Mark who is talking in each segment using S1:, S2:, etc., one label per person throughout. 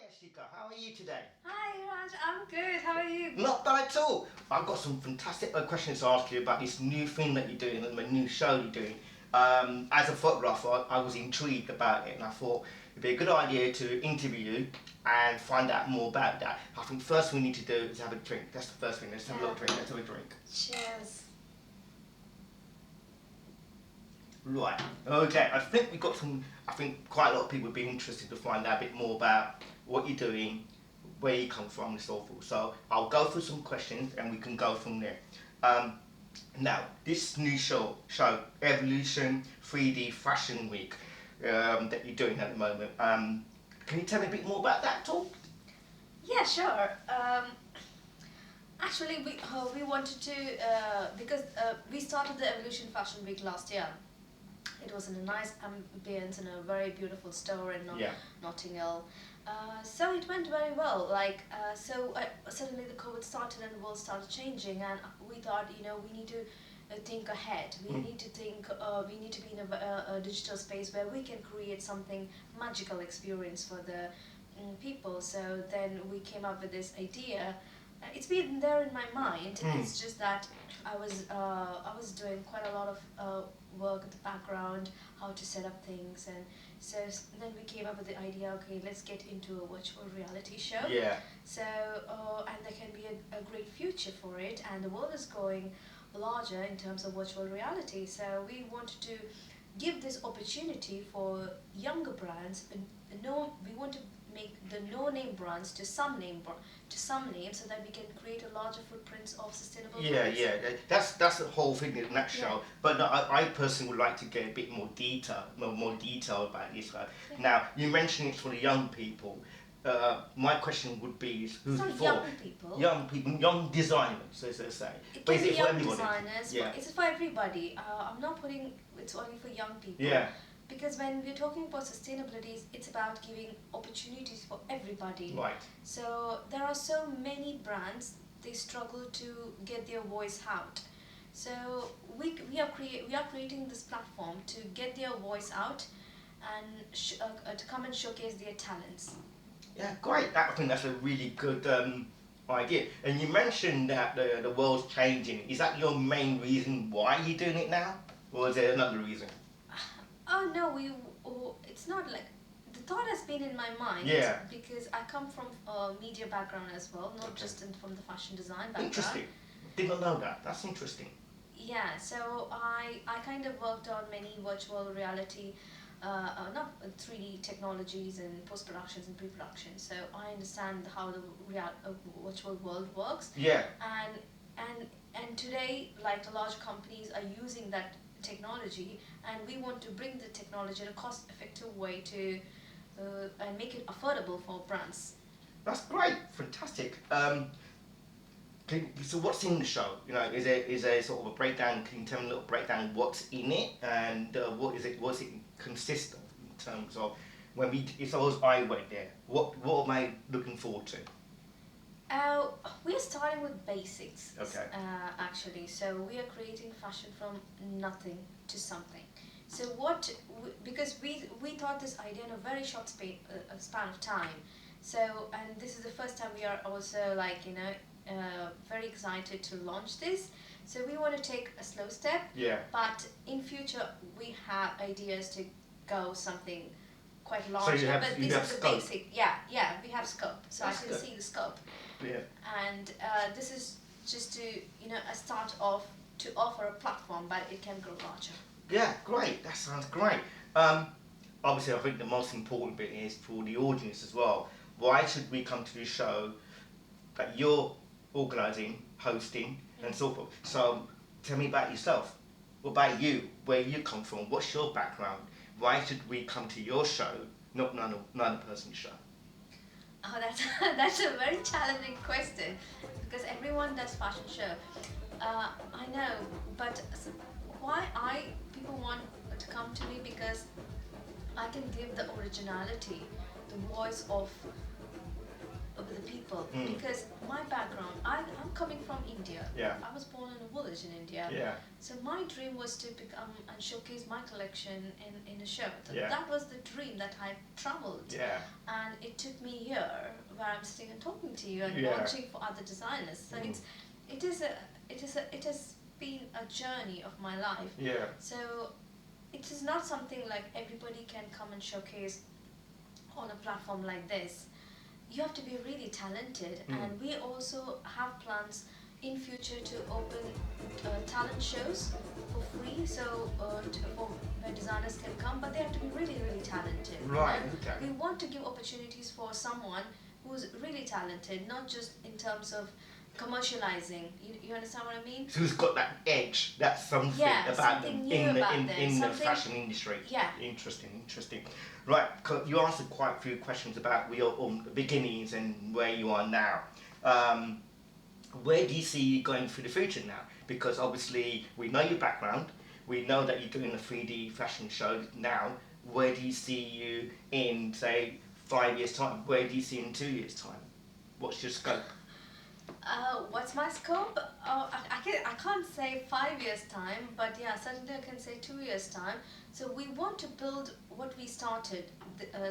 S1: Ashika, how are you today?
S2: Hi Raj, I'm good. How are you?
S1: Not bad at all. I've got some fantastic questions to ask you about this new thing that you're doing and the new show you're doing. As a photographer, I was intrigued about it and I thought it'd be a good idea to interview you and find out more about that. I think first we need to do is have a drink. That's the first thing. Let's have a little drink. Let's have a drink.
S2: Cheers.
S1: Right. Okay. I think we got some. I think quite a lot of people would be interested to find out a bit more about what you're doing, where you come from, and so forth. So I'll go through some questions and we can go from there. Um, Now, this new show Evolution 3D Fashion Week, that you're doing at the moment. Can you tell me a bit more about that at all?
S2: Yeah, sure. Actually, we wanted to because we started the Evolution Fashion Week last year. It was in a nice ambience in a very beautiful store in
S1: Yeah.
S2: Notting Hill. So it went very well. Suddenly the COVID started and the world started changing, and we thought, we need to think ahead. We need to think. We need to be in a digital space where we can create something magical experience for the people. So then we came up with this idea. It's been there in my mind. It's just that I was doing quite a lot of work in the background, how to set up things, and so then we came up with the idea. Okay, let's get into a virtual reality show.
S1: Yeah.
S2: So and there can be a great future for it, and the world is going larger in terms of virtual reality. So we wanted to give this opportunity for younger brands. We want to make the no-name brands to some name, so that we can create a larger footprint of sustainable
S1: Yeah,
S2: brands.
S1: yeah, that's the whole thing in a nutshell.
S2: Yeah.
S1: But no, I personally would like to get a bit more detail about this.
S2: Yeah.
S1: Now, you mentioned it's for the young people. My question would be: is who's
S2: It's
S1: it
S2: not
S1: for?
S2: young people.
S1: Young people, young designers, as they say.
S2: It
S1: But
S2: can
S1: is
S2: be
S1: it for
S2: young
S1: everybody?
S2: designers.
S1: Yeah.
S2: It's for everybody. I'm not putting it's only for young people.
S1: Yeah.
S2: Because when we're talking about sustainability, it's about giving opportunities for everybody.
S1: Right.
S2: So there are so many brands, they struggle to get their voice out. So we are creating this platform to get their voice out and to come and showcase their talents.
S1: Yeah, great. I think that's a really good idea. And you mentioned that the world's changing. Is that your main reason why you're doing it now, or is there another reason?
S2: Oh no, it's not like the thought has been in my mind.
S1: Yeah.
S2: Because I come from a media background as well, not
S1: Okay.
S2: just from the fashion design background.
S1: Interesting. Did not know that. That's interesting.
S2: Yeah, so I kind of worked on many virtual reality, not 3D technologies and post productions and pre production. So I understand how the virtual world works.
S1: Yeah.
S2: And today, like the large companies are using that technology, and we want to bring the technology in a cost effective way to and make it affordable for brands.
S1: That's great. Fantastic. So what's in the show? Is there sort of a breakdown? Can you tell me a little breakdown what's in it and what's it consist of in terms of if I went there, what am I looking forward to?
S2: We're starting with basics,
S1: Okay.
S2: actually. So we are creating fashion from nothing to something. So because we thought this idea in a very short span of time. So and this is the first time we are also very excited to launch this. So we want to take a slow step.
S1: Yeah.
S2: But in future we have ideas to go something quite
S1: So
S2: larger.
S1: you have
S2: But
S1: you
S2: this
S1: have
S2: is the
S1: scope.
S2: basic. Yeah, we have scope. So
S1: That's
S2: I can
S1: good.
S2: see the scope.
S1: Yeah.
S2: And this is just to a start off to offer a platform, but it can grow larger.
S1: Yeah, great. That sounds great. Obviously, I think the most important bit is for the audience as well. Why should we come to the show that you're organising, hosting, and so forth? So, tell me about yourself. What about you? Where you come from? What's your background? Why should we come to your show, not another person's show?
S2: Oh, that's that's a very challenging question because everyone does fashion show. I know, but why people want to come to me because I can give the originality, the voice of the people
S1: Mm.
S2: because my background, I'm coming from India.
S1: Yeah.
S2: I was born in a village in India.
S1: Yeah.
S2: So my dream was to become and showcase my collection in a show.
S1: Yeah.
S2: That was the dream that I traveled.
S1: Yeah.
S2: And it took me here where I'm sitting and talking to you and
S1: Yeah.
S2: watching for other designers. So it has been a journey of my life.
S1: Yeah.
S2: So it is not something like everybody can come and showcase on a platform like this. You have to be really talented, and we also have plans in future to open talent shows for free. So for where designers can come, but they have to be really, really talented.
S1: Right,
S2: And
S1: okay.
S2: we want to give opportunities for someone who's really talented, not just in terms of commercializing. You understand what I mean?
S1: So who's got that edge? That's something
S2: Yeah,
S1: about
S2: something
S1: them
S2: new
S1: in the
S2: about
S1: in,
S2: them,
S1: in the
S2: something-
S1: fashion industry.
S2: Yeah.
S1: Interesting. Right, 'cause you answered quite a few questions about your beginnings and where you are now. Where do you see you going for the future now? Because obviously we know your background, we know that you're doing a 3D fashion show now. Where do you see you in, say, 5 years' time? Where do you see you in 2 years' time? What's your scope?
S2: What's my scope? I can't say 5 years time, but yeah, certainly I can say 2 years time. So we want to build what we started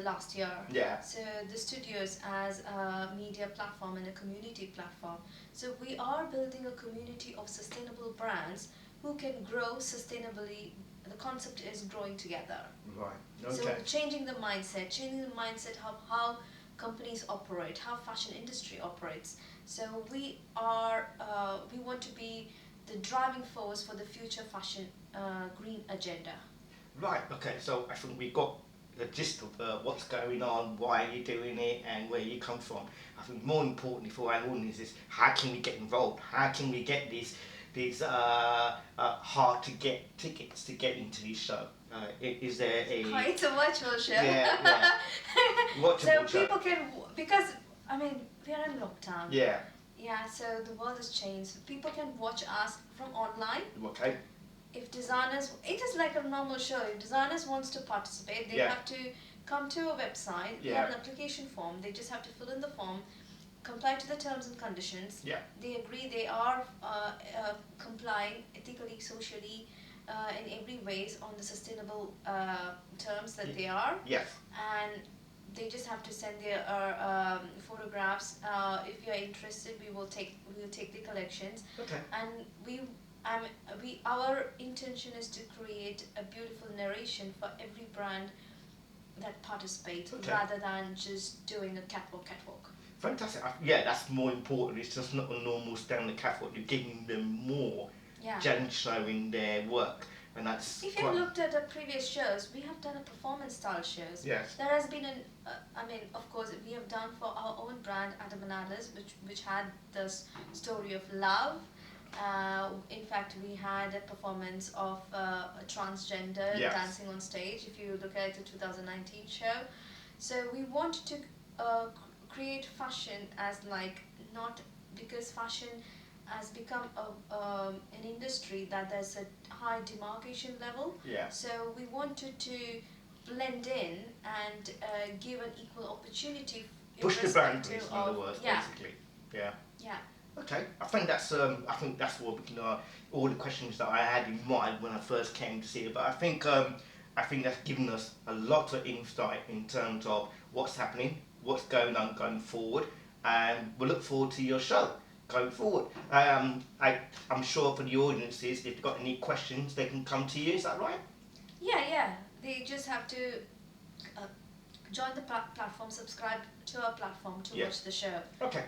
S2: last year.
S1: Yeah.
S2: So the studios as a media platform and a community platform. So we are building a community of sustainable brands who can grow sustainably. The concept is growing together.
S1: Right.
S2: So
S1: Okay.
S2: changing the mindset of how companies operate, how fashion industry operates. So we want to be the driving force for the future fashion green agenda.
S1: Right, okay, so I think we got the gist of what's going on, why you're doing it, and where you come from. I think more importantly for our audience is how can we get involved? How can we get these hard to get tickets to get into this show? Is there a...
S2: It's a virtual show.
S1: Yeah. Watchable
S2: So
S1: show.
S2: people can, because I mean we are in lockdown.
S1: Yeah,
S2: Yeah. So the world has changed. People can watch us from online.
S1: okay.
S2: If designers, it is like a normal show. If designers wants to participate, they
S1: Yeah.
S2: have to come to a website. We
S1: Yeah.
S2: have an application form. They just have to fill in the form, comply to the terms and conditions.
S1: Yeah.
S2: They agree they are complying ethically, socially, in every ways on the sustainable terms that they are,
S1: Yes.
S2: and they just have to send their photographs. If you are interested, we will take the collections,
S1: Okay.
S2: and our intention is to create a beautiful narration for every brand that participates,
S1: Okay.
S2: rather than just doing a catwalk.
S1: Fantastic. Yeah, that's more important. It's just not a normal standard catwalk. You're giving them more
S2: Yeah.
S1: gen showing their work. And that's
S2: If you looked at the previous shows, we have done a performance style shows.
S1: Yes.
S2: There has been of course, we have done for our own brand, Adam and Alice, which had this story of love. In fact, we had a performance of a transgender
S1: Yes.
S2: dancing on stage. If you look at the 2019 show, so we wanted to create fashion as like, not because fashion has become an industry that there's a high demarcation level.
S1: Yeah.
S2: So we wanted to blend in and give an equal opportunity.
S1: Push the boundaries, in other words,
S2: yeah,
S1: basically. Yeah.
S2: yeah.
S1: Okay. I think that's what all the questions that I had in mind when I first came to see it. But I think that's given us a lot of insight in terms of what's happening, what's going on going forward, and we look forward to your show going forward. I'm sure for the audiences, if they've got any questions, they can come to you. Is that right?
S2: Yeah. They just have to join the platform, subscribe to our platform to
S1: Yeah.
S2: watch the show.
S1: Okay.
S2: Yeah.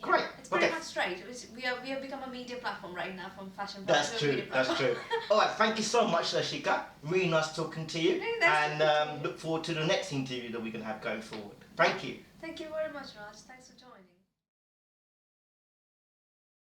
S1: Great.
S2: It's pretty
S1: Okay.
S2: much straight. We have become a media platform right now, from fashion.
S1: That's
S2: to a
S1: true.
S2: media
S1: That's
S2: platform.
S1: true. All right. Thank you so much, Lashika. Really nice talking to you.
S2: Really nice talking to you.
S1: Look forward to the next interview that we're going to have going forward. Thank you.
S2: Thank you very much, Raj. Thanks for joining.